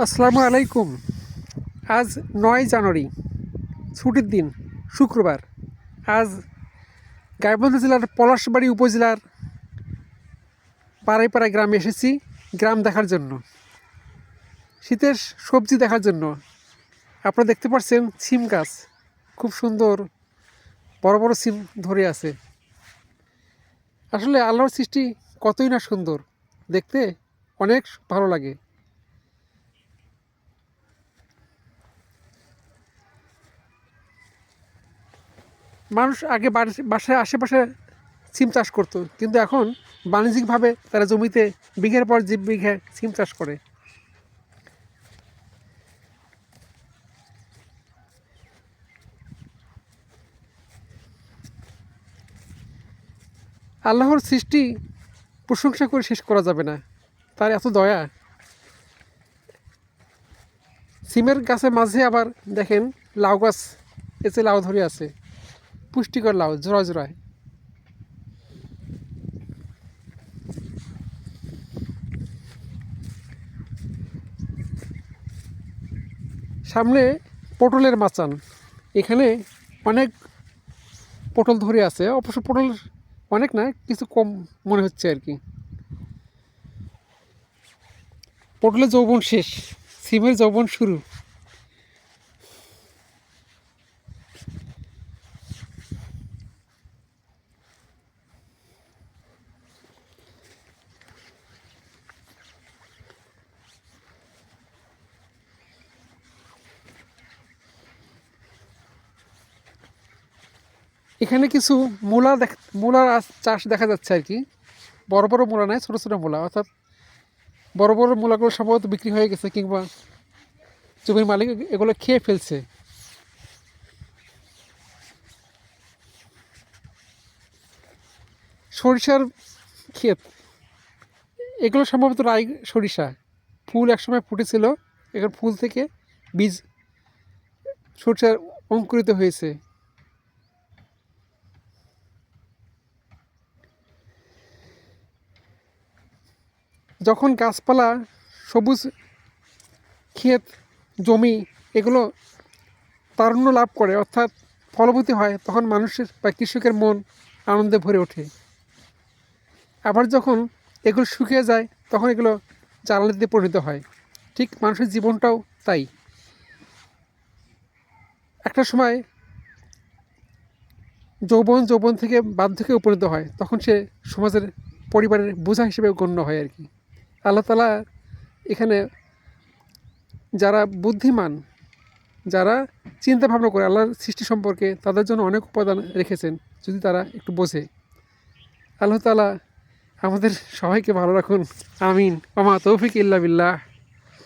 আসসালামু আলাইকুম। আজ ৯ জানুয়ারি, ছুটির দিন, শুক্রবার। আজ গাইবান্ধা জেলার পলাশবাড়ি উপজেলার পাড়ায় গ্রামে এসেছি গ্রাম দেখার জন্য, শীতের সবজি দেখার জন্য। আপনারা দেখতে পাচ্ছেন সিম গাছ, খুব সুন্দর বড় বড় সিম ধরে আছে। আসলে আল্লাহর সৃষ্টি কতই না সুন্দর, দেখতে অনেক ভালো লাগে। মানুষ আগে বাসায় আশেপাশে সিম চাষ করতো, কিন্তু এখন বাণিজ্যিকভাবে তারা জমিতে বিঘের পর বিঘে সিম চাষ করে। আল্লাহর সৃষ্টি প্রশংসা করে শেষ করা যাবে না, তার এত দয়া। সিমের গাছের মাঝে আবার দেখেন লাউ গাছ, এসে লাউ ধরে আছে, পুষ্টিকর লাউ, জোড়ায় জোড়ায়। সামনে পটলের মাচান, এখানে অনেক পটল ধরে আছে। অবশ্য পটল অনেক না, কিছু কম মনে হচ্ছে আর কি। পটলের যৌবন শেষ, সিমের যৌবন শুরু। এখানে কিছু মূলার চাষ দেখা যাচ্ছে আর কি। বড় বড় মূলা নয়, ছোটো ছোটো মূলা, অর্থাৎ বড় বড় মূলাগুলো সম্ভবত বিক্রি হয়ে গেছে, কিংবা জমির মালিক এগুলো খেয়ে ফেলছে। সরিষার ক্ষেত, এগুলো সম্ভবত রাই সরিষা। ফুল একসময় ফুটেছিল, এখন ফুল থেকে বীজ সরিষার অঙ্কুরিত হয়েছে। যখন গাছপালা, সবুজ ক্ষেত, জমি এগুলো তারুণ্য লাভ করে, অর্থাৎ ফলবতী হয়, তখন মানুষের বা কৃষকের মন আনন্দে ভরে ওঠে। আবার যখন এগুলো শুকিয়ে যায়, তখন এগুলো জ্বালানিতে পরিণত হয়। ঠিক মানুষের জীবনটাও তাই। একটা সময় যৌবন থেকে বার্ধক্যে উপনীত হয়, তখন সে সমাজের, পরিবারের বোঝা হিসেবে গণ্য হয় আর কি। আল্লাহ তাআলা এখানে যারা বুদ্ধিমান, যারা চিন্তা ভাবনা করে আল্লাহর সৃষ্টি সম্পর্কে, তাদের জন্য অনেক উপাদান রেখেছেন, যদি তারা একটু বোঝে। আল্লাহ তাআলা আমাদের সবাইকে ভালো রাখুন, আমিন। ওমা তৌফিক ইল্লা বিল্লাহ।